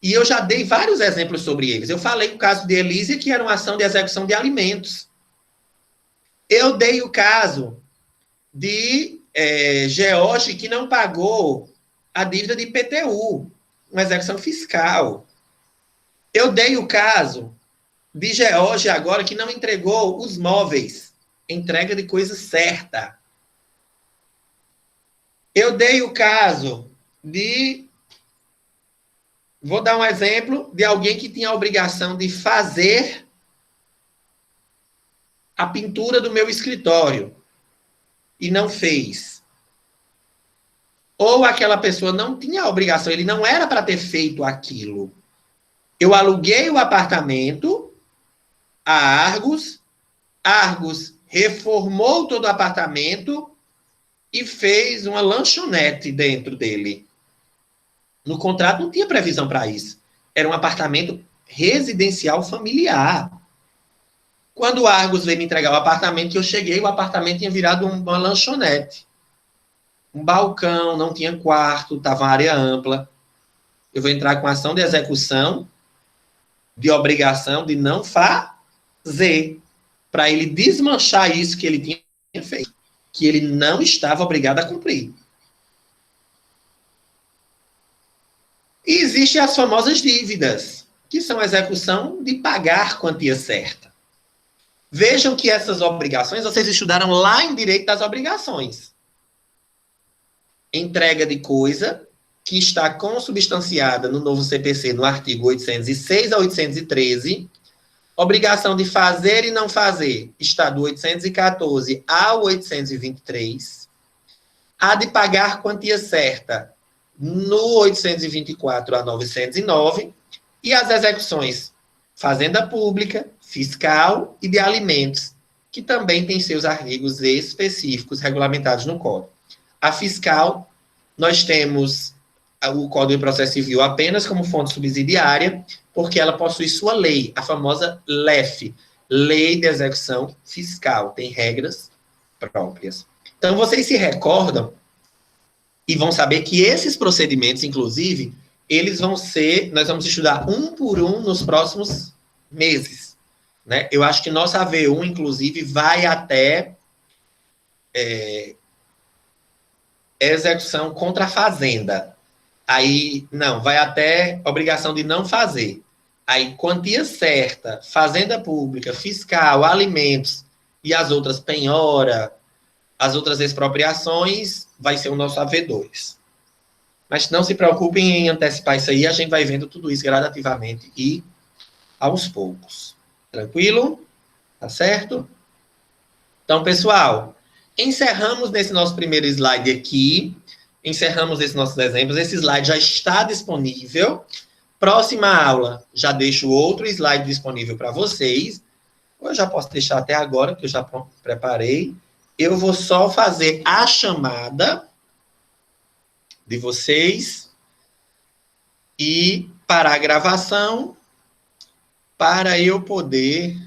E eu já dei vários exemplos sobre eles. Eu falei o caso de Elísia, que era uma ação de execução de alimentos. Eu dei o caso de George, que não pagou a dívida de IPTU, uma execução fiscal. Eu dei o caso de George agora, que não entregou os móveis, entrega de coisa certa. Eu dei o caso vou dar um exemplo de alguém que tinha a obrigação de fazer a pintura do meu escritório e não fez. Ou aquela pessoa não tinha a obrigação, ele não era para ter feito aquilo. Eu aluguei o apartamento a Argos reformou todo o apartamento e fez uma lanchonete dentro dele. No contrato não tinha previsão para isso. Era um apartamento residencial familiar. Quando o Argos veio me entregar o apartamento, que eu cheguei, o apartamento tinha virado uma lanchonete. Um balcão, não tinha quarto, estava uma área ampla. Eu vou entrar com ação de execução, de obrigação de não fazer, para ele desmanchar isso que ele tinha feito, que ele não estava obrigado a cumprir. E existem as famosas dívidas, que são a execução de pagar quantia certa. Vejam que essas obrigações, vocês estudaram lá em direito das obrigações. Entrega de coisa que está consubstanciada no novo CPC, no artigo 806 a 813, obrigação de fazer e não fazer está do 814 ao 823, a de pagar quantia certa no 824 a 909, e as execuções fazenda pública, fiscal e de alimentos, que também tem seus artigos específicos regulamentados no Código. A fiscal, nós temos o Código de Processo Civil apenas como fonte subsidiária, porque ela possui sua lei, a famosa LEF, Lei de Execução Fiscal, tem regras próprias. Então, vocês se recordam e vão saber que esses procedimentos, inclusive, eles vão ser, nós vamos estudar um por um nos próximos meses, né? Eu acho que nossa AV1, inclusive, vai até execução contra a fazenda. Aí, não, vai até obrigação de não fazer. Aí, quantia certa, fazenda pública, fiscal, alimentos e as outras penhora, as outras expropriações, vai ser o nosso AV2. Mas não se preocupem em antecipar isso aí, a gente vai vendo tudo isso gradativamente e aos poucos. Tranquilo? Tá certo? Então, pessoal, encerramos nesse nosso primeiro slide aqui, encerramos esses nossos exemplos, esse slide já está disponível. Próxima aula, já deixo outro slide disponível para vocês. Eu já posso deixar até agora, que eu já preparei. Eu vou só fazer a chamada de vocês e parar a gravação para eu poder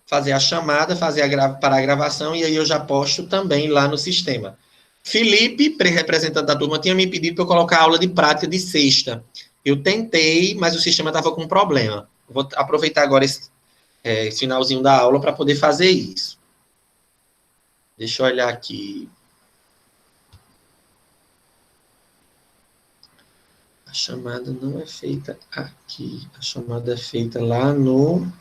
fazer a chamada, parar a gravação, e aí eu já posto também lá no sistema. Felipe, representante da turma, tinha me pedido para eu colocar a aula de prática de sexta. Eu tentei, mas o sistema estava com problema. Vou aproveitar agora esse finalzinho da aula para poder fazer isso. Deixa eu olhar aqui. A chamada não é feita aqui. A chamada é feita lá no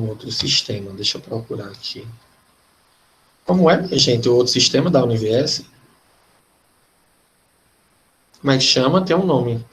outro sistema. Deixa eu procurar aqui. Como é, minha gente, o outro sistema da Univies? Como é que chama? Tem um nome.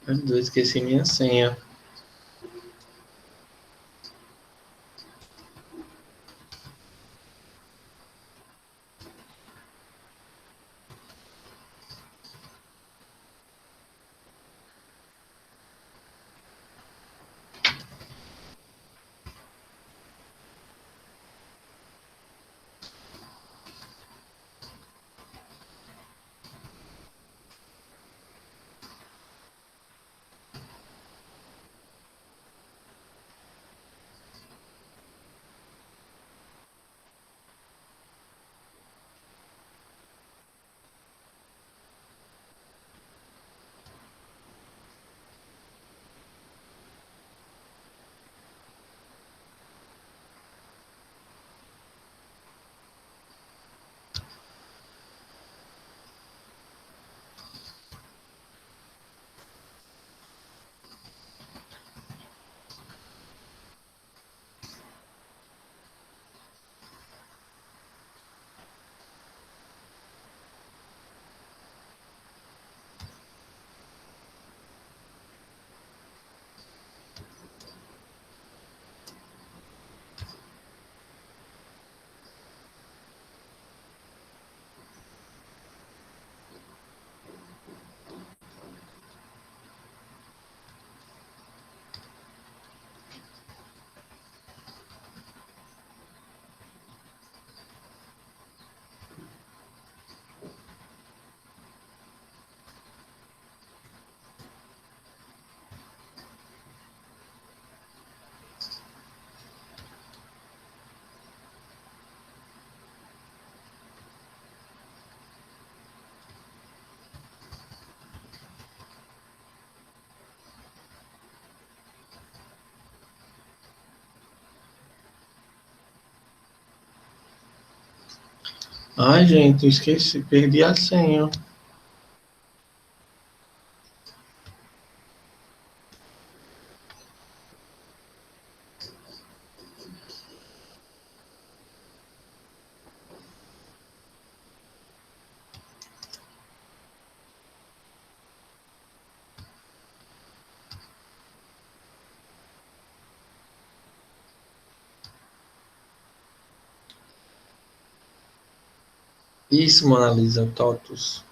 Eu esqueci minha senha. Ai, gente, esqueci, perdi a senha. Isso, Mona Lisa, TOTUS.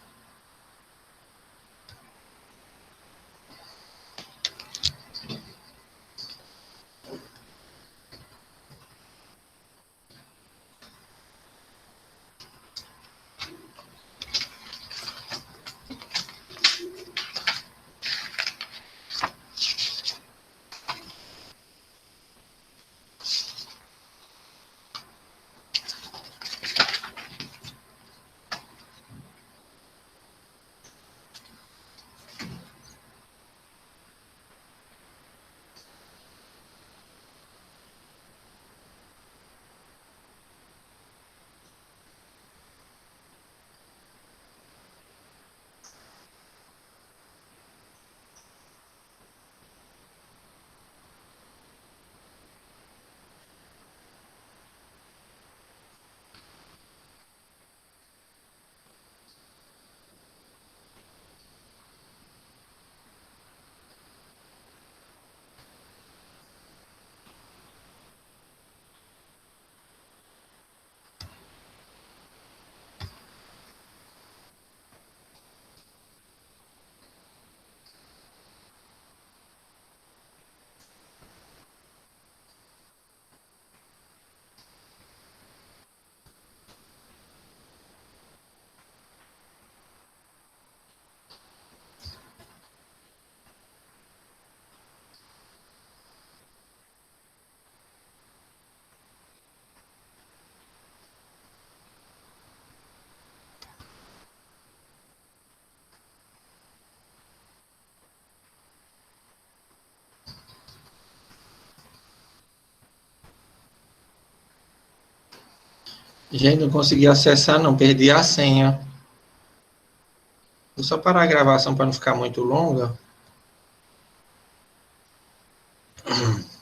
Gente, não consegui acessar, não, perdi a senha. Vou só parar a gravação para não ficar muito longa.